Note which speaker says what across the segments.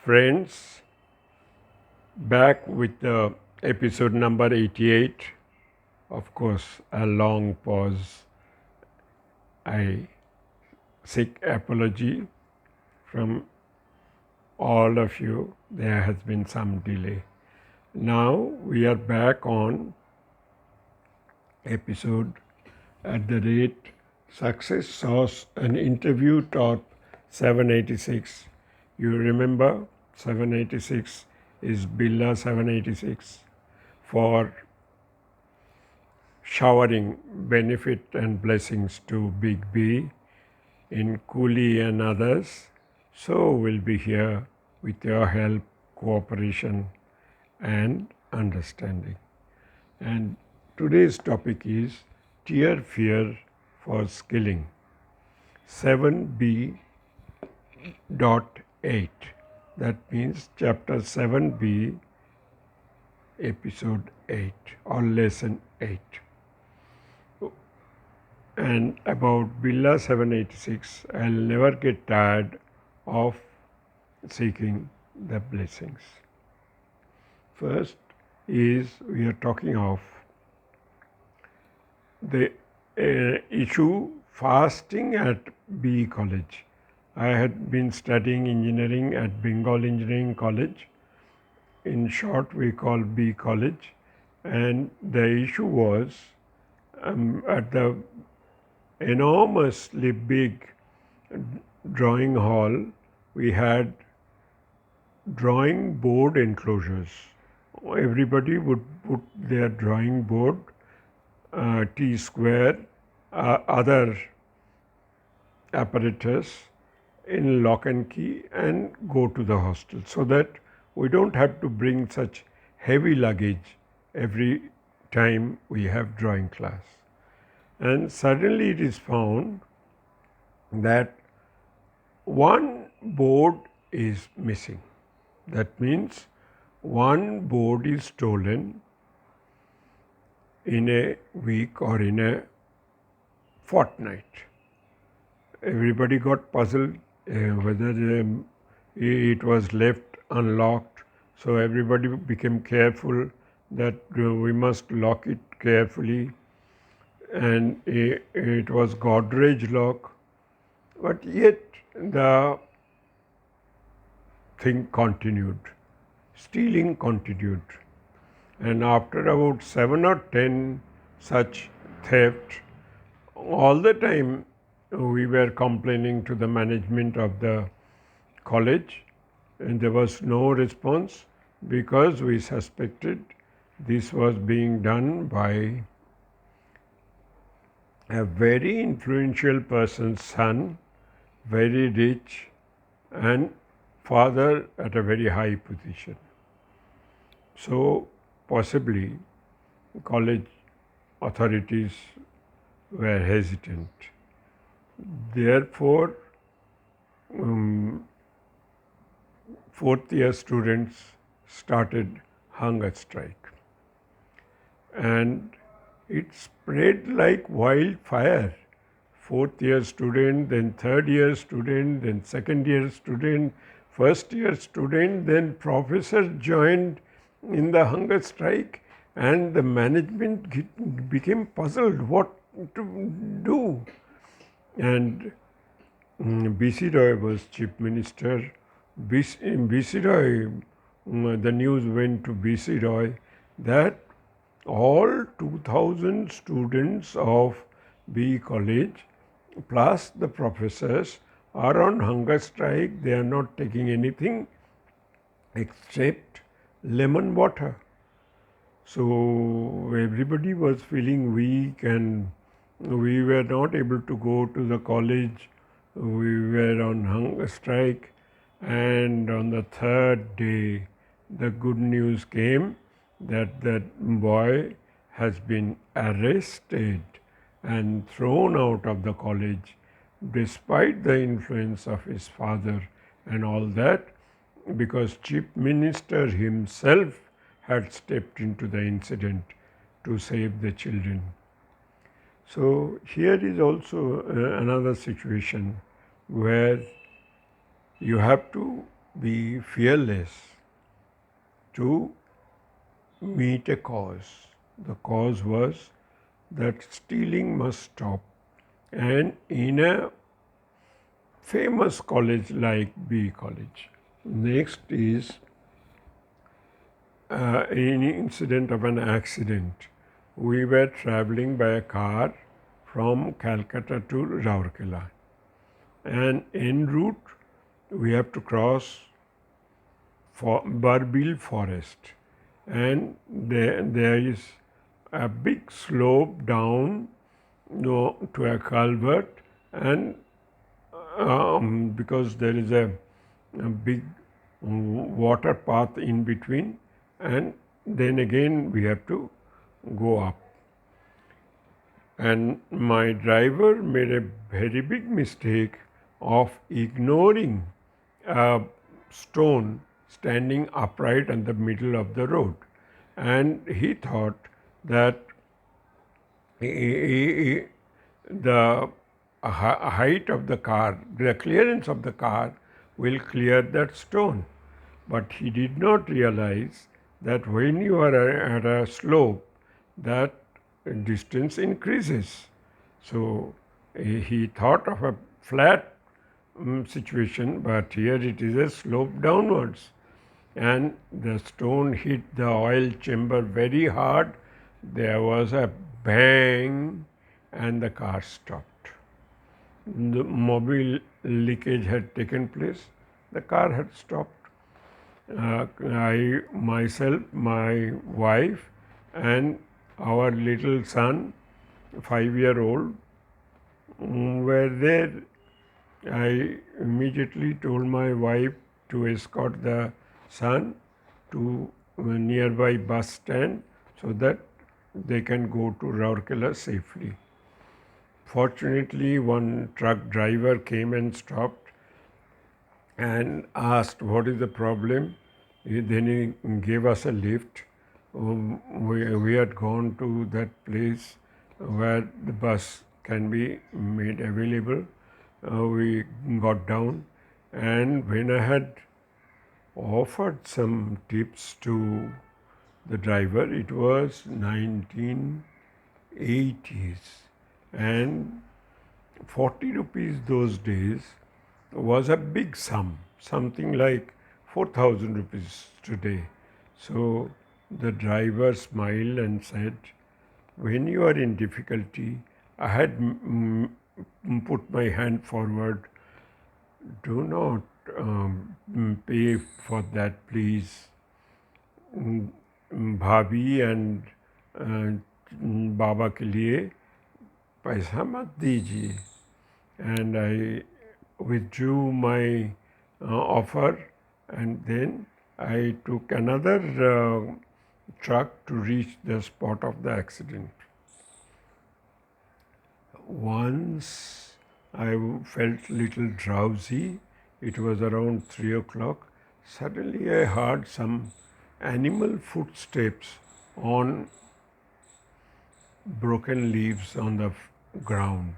Speaker 1: friends, back with the episode number 88. Of course, a long pause. I seek apology from all of you. There has been some delay. Now we are back on episode at the rate Success Sauce, an interview top 786. You remember 786 is Billa 786 for showering benefit and blessings to Big B in Cooley and others. So we'll be here with your help, cooperation and understanding. And today's topic is tier fear for skilling. 7B.8. That means chapter 7B, episode 8 or lesson 8. And about Billa 786, I'll never get tired of seeking the blessings. First is we are talking of the issue fasting at BE College. I had been studying engineering at Bengal Engineering College. In short, we call BE College. And the issue was at the enormously big drawing hall, we had drawing board enclosures. Everybody would put their drawing board, T-square, other apparatus in lock and key and go to the hostel, so that we don't have to bring such heavy luggage every time we have drawing class. And suddenly it is found that one board is missing. That means one board is stolen in a week or in a fortnight. Everybody got puzzled whether it was left unlocked. So everybody became careful that we must lock it carefully. And it was Godrej lock. But yet the thing continued. Stealing continued. And after about 7 or 10 such theft, all the time we were complaining to the management of the college, and there was no response because we suspected this was being done by a very influential person's son, very rich, and father at a very high position. So possibly college authorities were hesitant. Therefore, fourth year students started hunger strike. And it spread like wildfire. Fourth year student, then third year student, then second year student, first year student, then professor joined in the hunger strike, and the management became puzzled what to do. And B.C. Roy was chief minister. B.C. Roy, the news went to B.C. Roy that all 2,000 students of BE College plus the professors are on hunger strike. They are not taking anything except lemon water. So everybody was feeling weak and we were not able to go to the college. We were on hunger strike, and on the third day the good news came that boy has been arrested and thrown out of the college despite the influence of his father and all that, because chief minister himself had stepped into the incident to save the children. So here is also another situation where you have to be fearless to meet a cause. The cause was that stealing must stop, and in a famous college like BE College. Next is an incident of an accident. We were traveling by a car from Calcutta to Rourkela, and en route we have to cross for Barbil forest, and there is a big slope down to a culvert, and because there is a big water path in between, and then again we have to go up. And my driver made a very big mistake of ignoring a stone standing upright in the middle of the road, and he thought that the height of the car, the clearance of the car will clear that stone. But he did not realize that when you are at a slope, that distance increases. So he thought of a flat situation, but here it is a slope downwards. And the stone hit the oil chamber very hard. There was a bang, and the car stopped. The mobile leakage had taken place. The car had stopped. I, myself, my wife, and our little son, 5-year-old, were there. I immediately told my wife to escort the son to a nearby bus stand so that they can go to Rourkela safely. Fortunately, one truck driver came and stopped and asked what is the problem. Then he gave us a lift. We had gone to that place where the bus can be made available. We got down, and when I had offered some tips to the driver, it was 1980s, and 40 rupees those days was a big sum, something like 4,000 rupees today. So the driver smiled and said, when you are in difficulty, I had put my hand forward, do not pay for that, please. भाभी and बाबा के लिए पैसा मत दीजिए. And I withdrew my offer, and then I took another truck to reach the spot of the accident. Once I felt little drowsy. It was around 3 o'clock. Suddenly I heard some animal footsteps on broken leaves on the ground.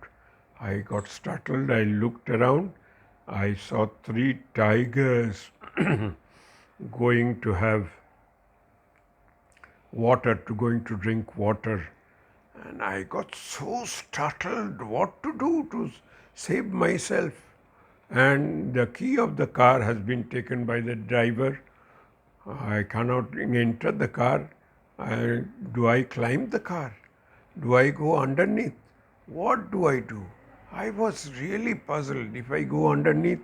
Speaker 1: I got startled. I looked around. I saw 3 tigers going to have water, going to drink water. And I got so startled what to do to save myself. And the key of the car has been taken by the driver. I cannot enter the car. Do I climb the car? Do I go underneath? What do I do? I was really puzzled. If I go underneath,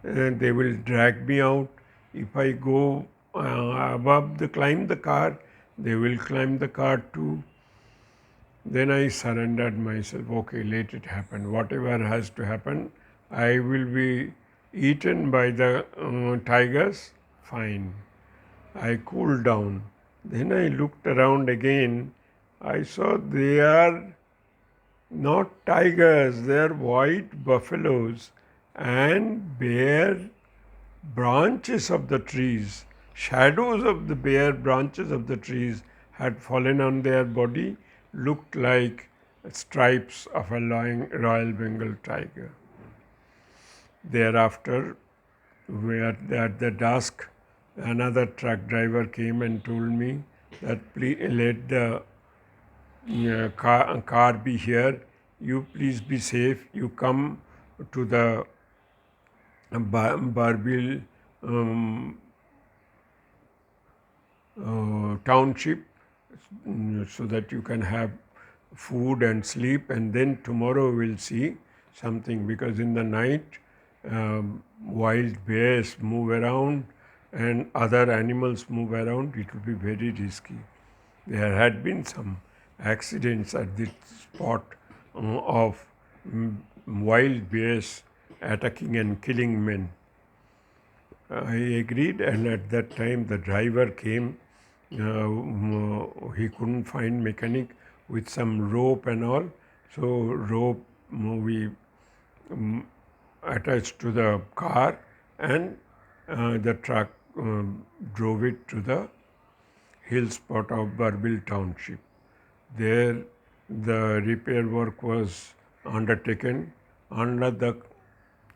Speaker 1: they will drag me out. If I go climb the car, they will climb the car too. Then I surrendered myself. Okay, let it happen. Whatever has to happen, I will be eaten by the tigers. Fine. I cooled down. Then I looked around again. I saw they are not tigers, they are white buffaloes, and bare branches of the trees, shadows of the bare branches of the trees had fallen on their body, looked like stripes of a Royal Bengal tiger. Thereafter, where at the dusk, another truck driver came and told me that please let the car be here. You please be safe. You come to the Barbil township so that you can have food and sleep, and then tomorrow we'll see something, because in the night wild bears move around and other animals move around. It will be very risky. There had been some accidents at this spot of wild bears attacking and killing men. I agreed, and at that time the driver came. He couldn't find mechanic with some rope and all, so rope we attached to the car, and the truck drove it to the hill spot of Barbil township. There the repair work was undertaken under the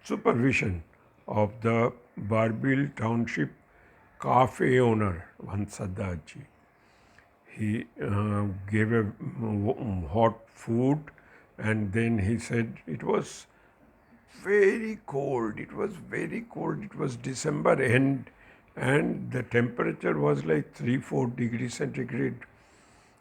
Speaker 1: supervision of the Barbil township cafe owner, one Saddaji. He gave a hot food, and then he said it was very cold. It was very cold. It was December end, and the temperature was like 3-4 degrees centigrade.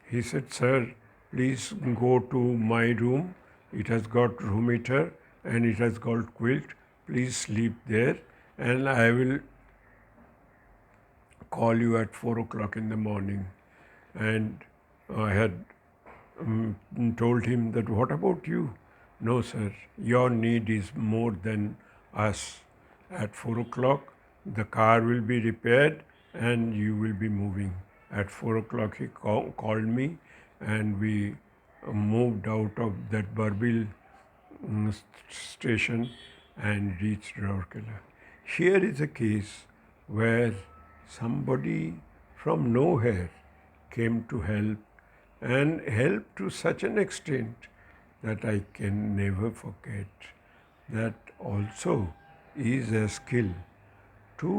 Speaker 1: He said, "Sir, please go to my room. It has got room heater and it has got quilt. Please sleep there, and I will call you at 4 o'clock in the morning." And I had told him that, "What about you?" "No, sir, your need is more than us. At 4 o'clock, the car will be repaired and you will be moving." At 4 o'clock, he called me, and we moved out of that Barbil station and reached Rourkela. Here is a case where somebody from nowhere came to help, and help to such an extent that I can never forget. That also is a skill to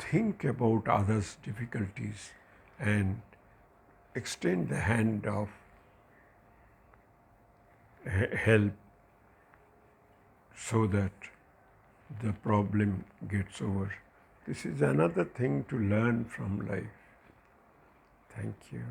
Speaker 1: think about others' difficulties and extend the hand of help so that the problem gets over. This is another thing to learn from life. Thank you.